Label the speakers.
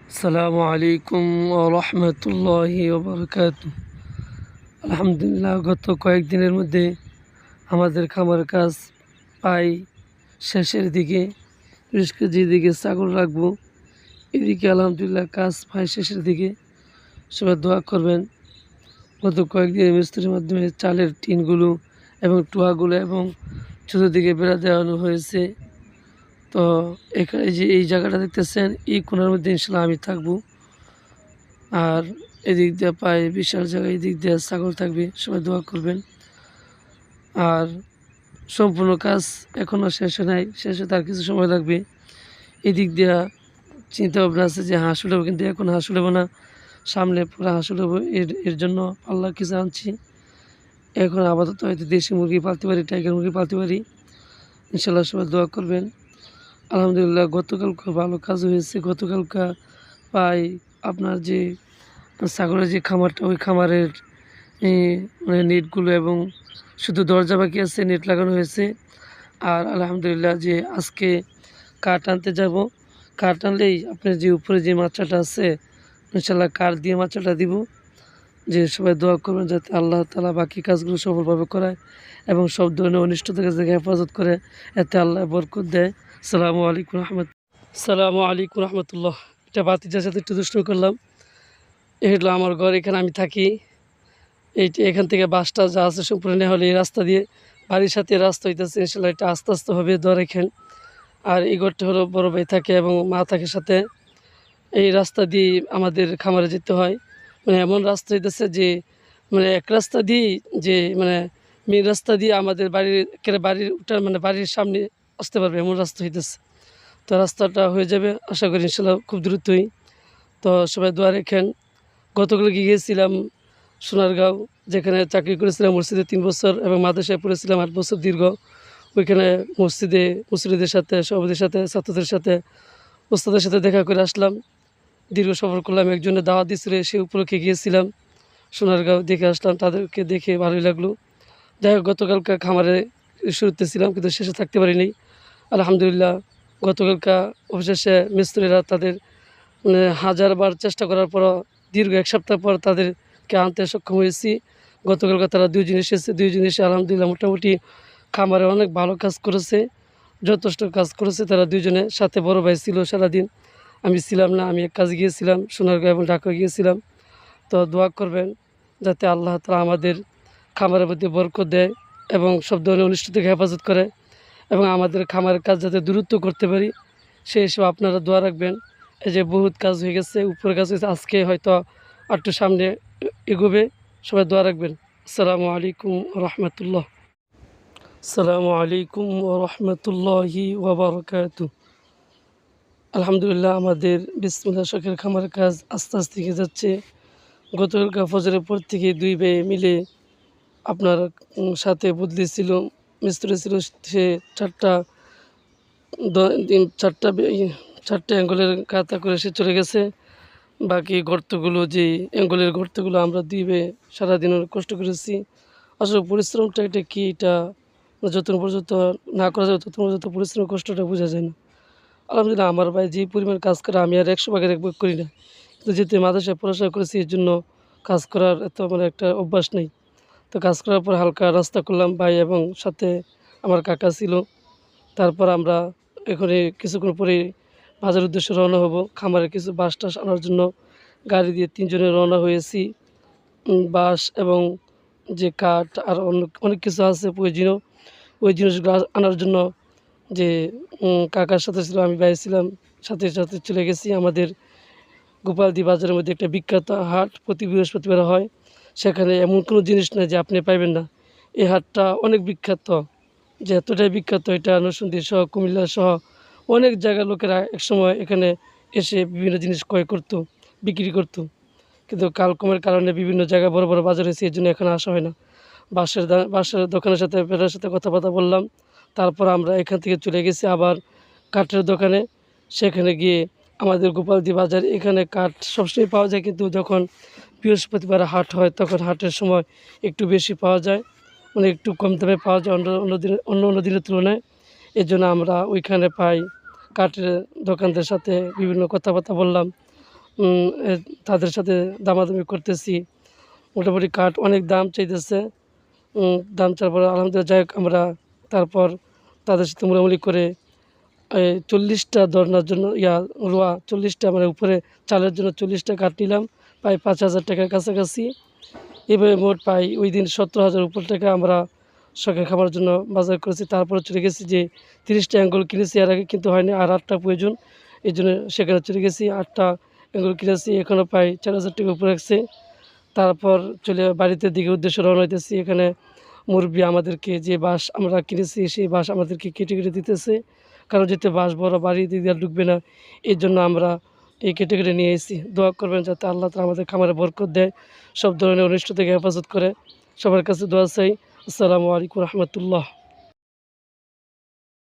Speaker 1: আসসালামু আলাইকুম ওয়া রাহমাতুল্লাহি ওয়া বারাকাতুহু। আলহামদুলিল্লাহ, গত কয়েকদিনের মধ্যে আমাদের খামার কাজ প্রায় শেষের দিকে। বিশেষ করে যেদিকে ছাগল রাখবো এদিকে আলহামদুলিল্লাহ কাজ প্রায় শেষের দিকে। সবাই দোয়া করবেন। গত কয়েকদিনের মিস্ত্রির মাধ্যমে চালের টিনগুলো এবং টুয়াগুলো এবং চতুর্দিকে বেড়া দেওয়ানো হয়েছে। তো এখানে যে এই জায়গাটা দেখতেছেন, এই কোণার মধ্যে ইনশাল্লাহ আমি থাকবো। আর এদিক দিয়ে পায়ে বিশাল জায়গায়, এদিক দিয়ে ছাগল থাকবে। সবাই দোয়া করবেন। আর সম্পূর্ণ কাজ এখনও শেষ হয় নাই, শেষ হতে আর কিছু সময় লাগবে। এদিক দিয়ে চিন্তা ভাবনা আছে যে হাঁস উঠাবো, কিন্তু এখন হাঁস উঠাবো না, সামনে পুরো হাঁস উঠাবো। এর জন্য পাল্লা কিছু আনছি। এখন আপাতত হয়তো দেশি মুরগি পালতে পারি, টাইগার মুরগি পালতে পারি। ইনশাল্লাহ সবাই দোয়া করবেন। আলহামদুলিল্লাহ গতকালকে ভালো কাজ হয়েছে। গতকালকা প্রায় আপনার যে ছাগলের যে খামারটা, ওই খামারের মানে নেটগুলো এবং শুধু দরজা বাকি আছে, নেট লাগানো হয়েছে। আর আলহামদুলিল্লাহ যে আজকে কাঠ আনতে যাব, কাঠ আনলেই আপনার যে উপরে যে মাচাটা আছে ইনশাল্লাহ কাঠ দিয়ে মাচাটা দিব। যে সবাই দোয়া করবেন যাতে আল্লাহ তাআলা বাকি কাজগুলো সফলভাবে করায় এবং সব ধরনের অনিষ্ট থেকে হেফাজত করে, এতে আল্লাহ বরকত দেয়। সালামু আলাইকুম রহমতুল্লাহ। এটা বাতিজার সাথে একটু দুষ্টু করলাম। এই হলো আমার ঘর, এখানে আমি থাকি। এখান থেকে বাসটা যা আছে সম্পূর্ণ নেওয়া হলে এই রাস্তা দিয়ে বাড়ির সাথে রাস্তা হইতেছে। ইনশাল্লাহ এটা আস্তে আস্তে হবে, দর এখান। আর এই ঘরটা হলো বড় ভাই থাকে এবং মা থাকে সাথে। এই রাস্তা দিয়ে আমাদের খামারে যেতে হয়। মানে এমন রাস্তা হইতেছে যে মানে এক রাস্তা দিয়ে যে মানে মেন রাস্তা দিয়ে আমাদের বাড়ির উঠার মানে বাড়ির সামনে আসতে পারবে, এমন রাস্তা হইতেছে। তো রাস্তাটা হয়ে যাবে আশা করি ইনশাল্লাহ খুব দ্রুতই। তো সবাই দোয়া রেখেন। গতকাল গিয়েছিলাম সোনারগাঁও, যেখানে চাকরি করেছিলাম মসজিদে 3 বছর এবং মাদ্রাসায় পড়েছিলাম 8 বছর দীর্ঘ। ওইখানে মুসল্লিদের সাথে, সভাপতির সাথে, ছাত্রদের সাথে, ওস্তাদের সাথে দেখা করে আসলাম। দীর্ঘ সফর করলাম, একজনের দাওয়াত দিয়েছিল, সে উপলক্ষে গিয়েছিলাম সোনারগাঁও, দেখে আসলাম। তাদেরকে দেখে ভালোই লাগলো। যাই হোক, গতকালকে খামারে শুরুতে ছিলাম কিন্তু শেষে থাকতে পারিনি। আলহামদুলিল্লাহ গতকালকা অবশেষে মিস্ত্রিরা তাদের মানে হাজারবার চেষ্টা করার পর দীর্ঘ 1 সপ্তাহ পর তাদেরকে আনতে সক্ষম হয়েছি। গতকালকে তারা 2 জন এসেছে। 2 জন এসে আলহামদুলিল্লাহ মোটামুটি খামারে অনেক ভালো কাজ করেছে, যথেষ্ট কাজ করেছে। তারা 2 জনে, সাথে বড় ভাই ছিল সারাদিন, আমি ছিলাম না। আমি এক কাজে গিয়েছিলাম, সোনারগাঁও এবং ঢাকা গিয়েছিলাম। তো দোয়া করবেন যাতে আল্লাহ তাআলা আমাদের খামারের প্রতি বরকত দেয় এবং সব ধরনের অনিষ্ট থেকে হেফাজত করে এবং আমাদের খামারের কাজ যাতে দ্রুত করতে পারি, সেই হিসেবে আপনারা দোয়া রাখবেন। এই যে বহুত কাজ হয়ে গেছে, উপরের কাজ হয়েছে, আজকে হয়তো আরেকটু সামনে এগোবে। সবাই দোয়া রাখবেন। আসসালামু আলাইকুম রহমতুল্লাহ। আসসালামু আলাইকুম রহমতুল্লাহি ওয়া বারাকাতুহু। আলহামদুলিল্লাহ আমাদের বিসমিল্লাহ শখের খামারের কাজ আস্তে আস্তে এগিয়ে যাচ্ছে। গতকালকা ফজরের পর থেকে 2 ভাই মিলে আপনার সাথে বদলি ছিল, মিস্ত্রি ছিল। সে 4টা অ্যাঙ্গলের কাতা করে সে চলে গেছে। বাকি গর্তগুলো, যে অ্যাঙ্গলের গর্তগুলো আমরা দিবে সারাদিন অনেক কষ্ট করেছি। আসলে পরিশ্রমটা এটা কি, এটা যতক্ষণ পর্যন্ত না করা যাবে ততক্ষণ পর্যন্ত পরিশ্রম কষ্টটা বোঝা যায় না। আলহামদুলিল্লাহ আমার ভাই যে পরিমাণ কাজ করে আমি আর 100 ভাগের 1 ভাগ করি না। কিন্তু যেহেতু মাদ্রাসায় পড়াশোনা করেছি এর জন্য কাজ করার এত মানে একটা অভ্যাস নেই। তো কাজ করার পর হালকা নাস্তা করলাম ভাই এবং সাথে আমার কাকা ছিল। তারপর আমরা এখানে কিছুক্ষণ পরেই বাজারের উদ্দেশ্যে রওনা হব। খামারে কিছু বাঁশ টাস আনার জন্য গাড়ি দিয়ে 3 জনে রওনা হয়েছি। বাঁশ এবং যে কাঠ আর অন্য অনেক কিছু আছে প্রয়োজনীয়, ওই জিনিসগুলো আনার জন্য যে কাকার সাথে ছিল, আমি বাইরে ছিলাম, সাথে সাথে চলে গেছি। আমাদের গোপালদি বাজারের মধ্যে একটা বিখ্যাত হাট প্রতি বৃহস্পতিবার হয়। সেখানে এমন কোনো জিনিস নেই যে আপনি পাইবেন না। এই হাটটা অনেক বিখ্যাত, যে এতটাই বিখ্যাত, এটা নরসিংদী সহ কুমিল্লা সহ অনেক জায়গার লোকেরা একসময় এখানে এসে বিভিন্ন জিনিস ক্রয় করতো, বিক্রি করতো। কিন্তু কালক্রমের কারণে বিভিন্ন জায়গায় বড় বড় বাজার হয়েছে, এর জন্য এখানে আসা হয় না। বাঁশের দোকানের সাথে বেটার সাথে কথাবার্তা বললাম। তারপর আমরা এখান থেকে চলে গেছি আবার কাঠের দোকানে। সেখানে গিয়ে আমাদের গোপালদি বাজার, এখানে কাঠ সবসময় পাওয়া যায়, কিন্তু যখন বৃহস্পতিবার হাট হয় তখন হাটের সময় একটু বেশি পাওয়া যায়, মানে একটু কম দামে পাওয়া যায় অন্য দিনের তুলনায়। এর জন্য আমরা ওইখানে পাই কাঠের দোকানদের সাথে বিভিন্ন কথাবার্তা বললাম। এ তাদের সাথে দামাদামি করতেছি। মোটামুটি কাঠ অনেক দাম চাইতেছে। দাম চাওয়ার পরে আলহামদুলিল্লাহ যাই হোক আমরা তারপর তাদের সাথে মোলামুলি করে ৪০টা ধরনার জন্য রোয়া ৪০টা মানে উপরে চালের জন্য ৪০টা কাঠ নিলাম। প্রায় ৫,০০০ টাকার কাছাকাছি। এভাবে মোট পাই ওইদিন ১৭,০০০ উপর টাকা আমরা শখের খাবারের জন্য বাজার করেছি। তারপরে চলে গেছি যে ৩০টা অ্যাঙ্গেল কিনেছি এর আগে, কিন্তু হয়নি, আর ৮টা প্রয়োজন। এজন্য সেখানে চলে গেছি। ৮টা অ্যাঙ্গেল কিনেছি, এখনও প্রায় ৪,০০০ টাকা উপরে রাখছে। তারপর চলে বাড়িতে দিকে উদ্দেশ্যে রওনা হইতেছি। এখানে মুরব্বি আমাদেরকে যে বাঁশ আমরা কিনেছি সেই বাঁশ আমাদেরকে কেটে, কেটে দিতেছে। কারণ যেহেতু বাঁশ বড় বাড়ি দিয়ে আর ঢুকবে না। এজন্য আমরা এই কেটে, কেটে নিয়ে এসেছি। দোয়া করবেন যাতে আল্লাহ তাআলা আমাদের খামারে বরকত দেয়, সব ধরনের অনিষ্ট থেকে হেফাজত করে। সবার কাছে দোয়া চাই। আসসালামু আলাইকুম রাহমাতুল্লাহ।